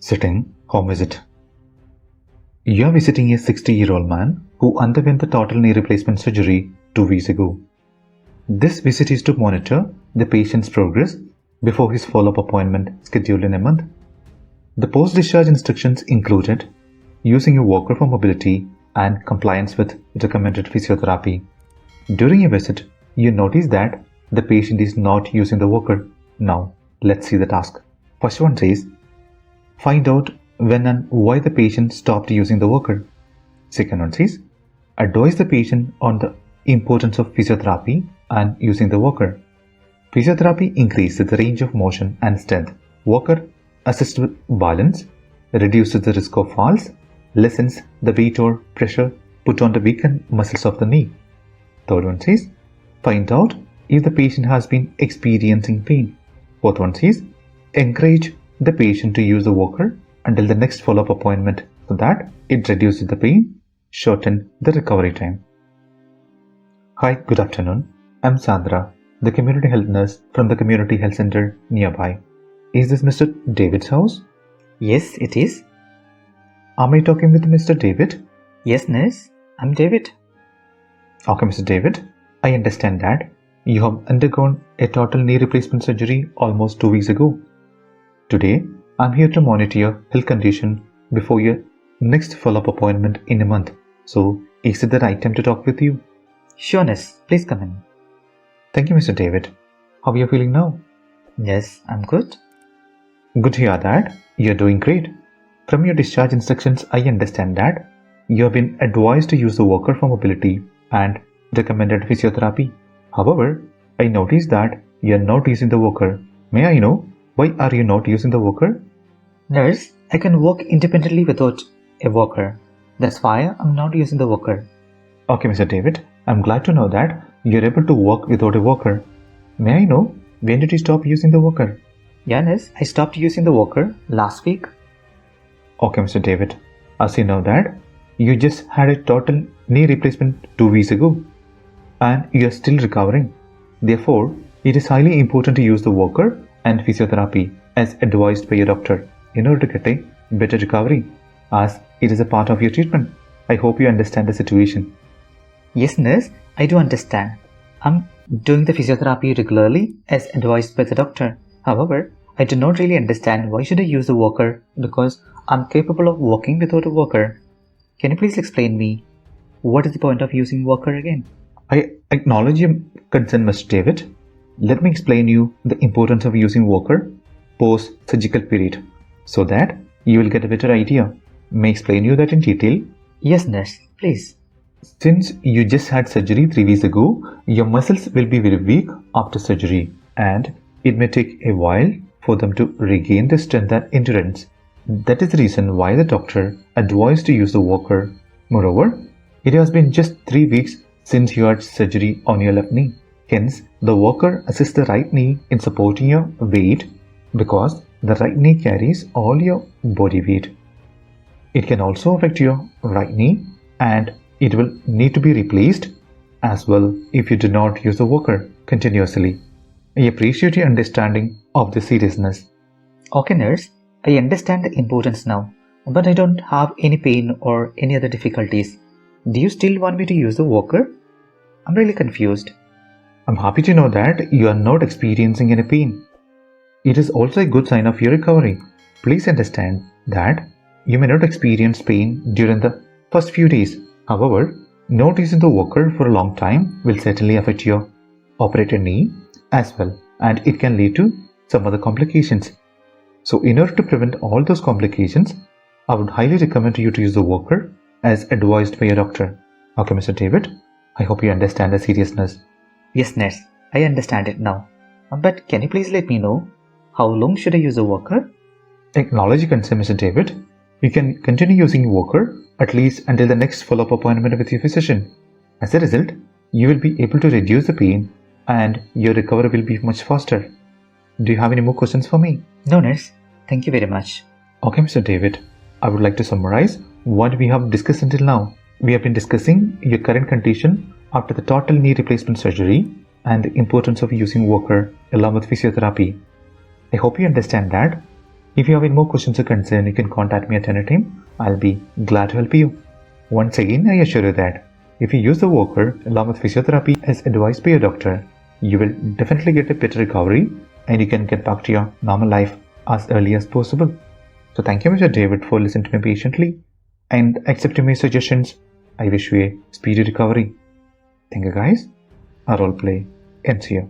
Sitting home visit. You are visiting a 60-year-old man who underwent the total knee replacement surgery 2 weeks ago. This visit is to monitor the patient's progress before his follow-up appointment scheduled in a month. The post-discharge instructions included using a walker for mobility and compliance with recommended physiotherapy. During a visit, you notice that the patient is not using the walker. Now, let's see the task. First one says, find out when and why the patient stopped using the walker. Second one says, advise the patient on the importance of physiotherapy and using the walker. Physiotherapy increases the range of motion and strength. Walker assists with balance, reduces the risk of falls, lessens the weight or pressure put on the weakened muscles of the knee. Third one says, find out if the patient has been experiencing pain. Fourth one says, encourage the patient to use the walker until the next follow-up appointment so that it reduces the pain, shorten the recovery time. Hi, good afternoon. I'm Sandra, the community health nurse from the community health center nearby. Is this Mr. David's house? Yes, it is. Am I talking with Mr. David? Yes, nurse. I'm David. Okay, Mr. David. I understand that you have undergone a total knee replacement surgery almost 2 weeks ago. Today, I'm here to monitor your health condition before your next follow-up appointment in a month. So, is it the right time to talk with you? Sure, nurse. Please come in. Thank you, Mr. David. How are you feeling now? Yes, I'm good. Good to hear that. You're doing great. From your discharge instructions, I understand that you have been advised to use the walker for mobility and recommended physiotherapy. However, I noticed that you're not using the walker. May I know why are you not using the walker? Nurse, I can walk independently without a walker. That's why I'm not using the walker. Okay, Mr. David. I'm glad to know that you're able to walk without a walker. May I know when did you stop using the walker? Yeah, nurse, I stopped using the walker last week. Okay, Mr. David. As you know that you just had a total knee replacement 2 weeks ago and you're still recovering. Therefore, it is highly important to use the walker and physiotherapy as advised by your doctor in order to get a better recovery, as it is a part of your treatment. I hope you understand the situation. Yes, nurse, I do understand. I'm doing the physiotherapy regularly as advised by the doctor. However, I do not really understand why should I use the walker because I'm capable of walking without a walker. Can you please explain me what is the point of using walker again? I acknowledge your concern, Mr. David. Let me explain you the importance of using walker post-surgical period so that you will get a better idea. May I explain you that in detail? Yes, nurse, please. Since you just had surgery 3 weeks ago, your muscles will be very weak after surgery and it may take a while for them to regain the strength and endurance. That is the reason why the doctor advised to use the walker. Moreover, it has been just 3 weeks since you had surgery on your left knee. Hence, the walker assists the right knee in supporting your weight because the right knee carries all your body weight. It can also affect your right knee and it will need to be replaced as well if you do not use the walker continuously. I appreciate your understanding of the seriousness. Okay, nurse, I understand the importance now, but I don't have any pain or any other difficulties. Do you still want me to use the walker? I'm really confused. I'm happy to know that you are not experiencing any pain. It is also a good sign of your recovery. Please understand that you may not experience pain during the first few days. However, not using the walker for a long time will certainly affect your operated knee as well, and it can lead to some other complications. So in order to prevent all those complications, I would highly recommend you to use the walker as advised by your doctor. Okay, Mr. David, I hope you understand the seriousness. Yes, nurse, I understand it now. But can you please let me know how long should I use the walker? Acknowledge your concern, Mr. David. You can continue using walker at least until the next follow-up appointment with your physician. As a result, you will be able to reduce the pain and your recovery will be much faster. Do you have any more questions for me? No, nurse. Thank you very much. Okay, Mr. David. I would like to summarize what we have discussed until now. We have been discussing your current condition after the total knee replacement surgery and the importance of using walker along with physiotherapy. I hope you understand that If you have any more questions or concern, you can contact me at any time. I'll be glad to help you. Once again, I assure you that if you use the walker along with physiotherapy as advised by your doctor, you will definitely get a better recovery and you can get back to your normal life as early as possible. So thank you, Mr. David, for listening to me patiently and accepting my suggestions. I wish you a speedy recovery. Thank you, guys. Our role play ends here.